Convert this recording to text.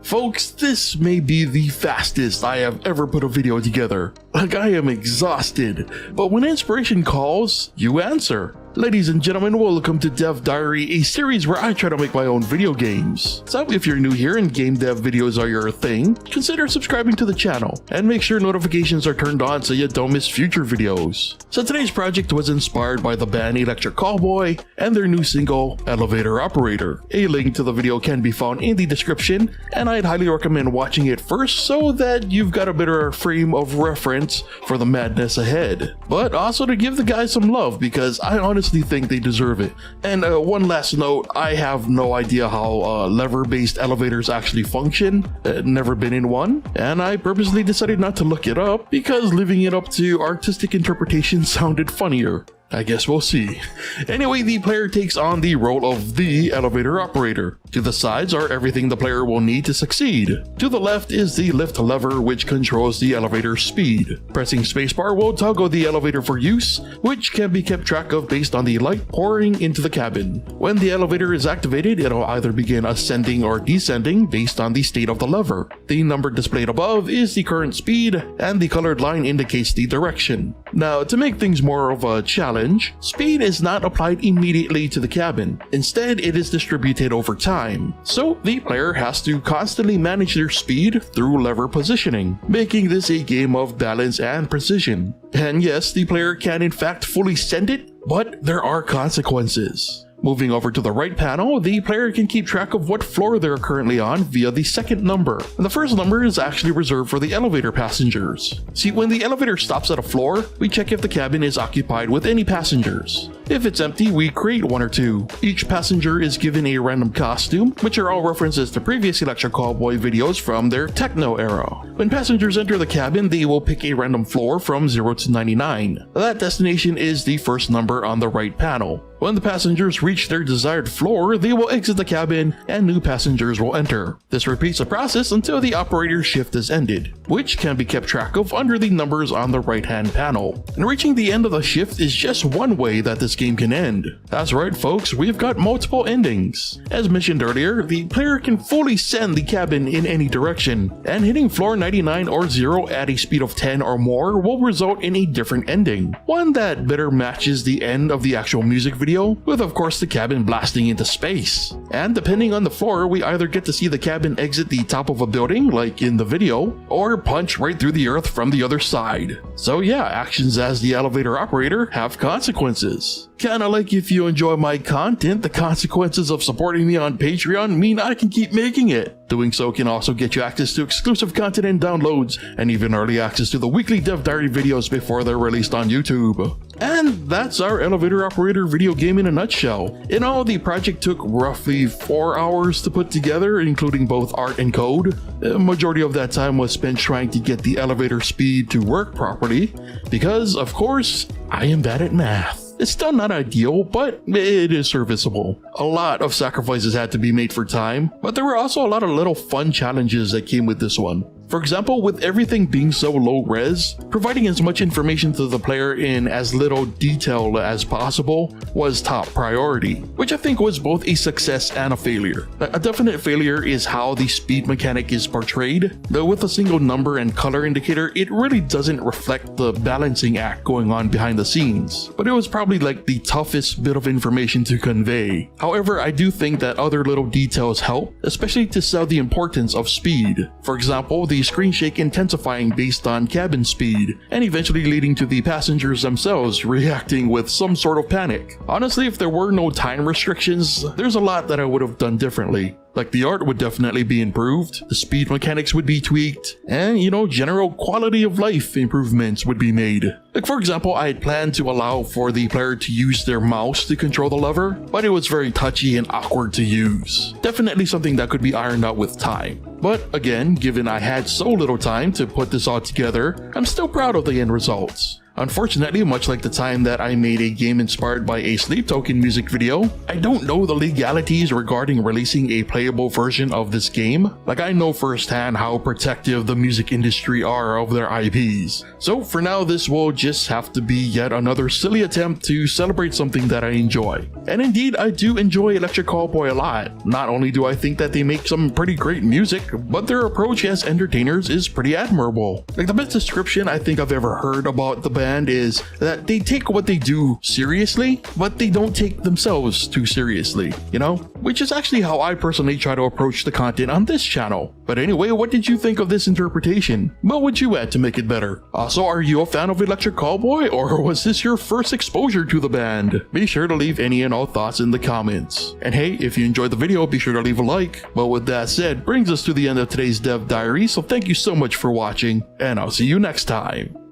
Folks, this may be the fastest I have ever put a video together. Like, I am exhausted, but when inspiration calls, you answer. Ladies and gentlemen, welcome to Dev Diary, a series where I try to make my own video games. So if you're new here and game dev videos are your thing, consider subscribing to the channel and make sure notifications are turned on so you don't miss future videos. So today's project was inspired by the band Electric Callboy and their new single, Elevator Operator. A link to the video can be found in the description, and I'd highly recommend watching it first so that you've got a better frame of reference for the madness ahead. But also to give the guys some love, because I honestly think they deserve it. And one last note, I have no idea how lever-based elevators actually function. Never been in one, and I purposely decided not to look it up because leaving it up to artistic interpretation sounded funnier. I guess we'll see. Anyway, the player takes on the role of the elevator operator. To the sides are everything the player will need to succeed. To the left is the lift lever, which controls the elevator's speed. Pressing spacebar will toggle the elevator for use, which can be kept track of based on the light pouring into the cabin. When the elevator is activated, it'll either begin ascending or descending based on the state of the lever. The number displayed above is the current speed, and the colored line indicates the direction. Now, to make things more of a challenge, speed is not applied immediately to the cabin. Instead, it is distributed over time. So the player has to constantly manage their speed through lever positioning, making this a game of balance and precision. And yes, the player can in fact fully send it, but there are consequences. Moving over to the right panel, the player can keep track of what floor they're currently on via the second number. And the first number is actually reserved for the elevator passengers. See, when the elevator stops at a floor, we check if the cabin is occupied with any passengers. If it's empty, we create one or two. Each passenger is given a random costume, which are all references to previous Electric Callboy videos from their techno era. When passengers enter the cabin, they will pick a random floor from 0 to 99. That destination is the first number on the right panel. When the passengers reach their desired floor, they will exit the cabin and new passengers will enter. This repeats the process until the operator's shift is ended, which can be kept track of under the numbers on the right-hand panel. And reaching the end of the shift is just one way that this game can end. That's right, folks, we've got multiple endings. As mentioned earlier, the player can fully send the cabin in any direction, and hitting floor 99 or 0 at a speed of 10 or more will result in a different ending, one that better matches the end of the actual music video, with of course the cabin blasting into space. And depending on the floor, we either get to see the cabin exit the top of a building like in the video, or punch right through the earth from the other side. So yeah, actions as the elevator operator have consequences. Kinda like if you enjoy my content, the consequences of supporting me on Patreon mean I can keep making it. Doing so can also get you access to exclusive content and downloads, and even early access to the weekly Dev Diary videos before they're released on YouTube. And that's our elevator operator video game in a nutshell. In all, the project took roughly 4 hours to put together, including both art and code. The majority of that time was spent trying to get the elevator speed to work properly, because of course, I am bad at math. It's still not ideal, but it is serviceable. A lot of sacrifices had to be made for time, but there were also a lot of little fun challenges that came with this one. For example, with everything being so low res, providing as much information to the player in as little detail as possible was top priority, which I think was both a success and a failure. A definite failure is how the speed mechanic is portrayed, though with a single number and color indicator, it really doesn't reflect the balancing act going on behind the scenes, but it was probably like the toughest bit of information to convey. However, I do think that other little details help, especially to sell the importance of speed. For example, the screen shake intensifying based on cabin speed, and eventually leading to the passengers themselves reacting with some sort of panic. Honestly, if there were no time restrictions, there's a lot that I would have done differently. Like, the art would definitely be improved, the speed mechanics would be tweaked, and general quality of life improvements would be made. Like, for example, I had planned to allow for the player to use their mouse to control the lever, but it was very touchy and awkward to use. Definitely something that could be ironed out with time. But again, given I had so little time to put this all together, I'm still proud of the end results. Unfortunately, much like the time that I made a game inspired by a Sleep Token music video, I don't know the legalities regarding releasing a playable version of this game. Like, I know firsthand how protective the music industry are of their IPs. So for now, this will just have to be yet another silly attempt to celebrate something that I enjoy. And indeed, I do enjoy Electric Callboy a lot. Not only do I think that they make some pretty great music, but their approach as entertainers is pretty admirable. Like, the best description I think I've ever heard about the band is that they take what they do seriously, but they don't take themselves too seriously, you know? Which is actually how I personally try to approach the content on this channel. But anyway, what did you think of this interpretation? What would you add to make it better? Also, are you a fan of Electric Callboy, or was this your first exposure to the band? Be sure to leave any and all thoughts in the comments. And hey, if you enjoyed the video, be sure to leave a like. But with that said, brings us to the end of today's Dev Diary, so thank you so much for watching, and I'll see you next time.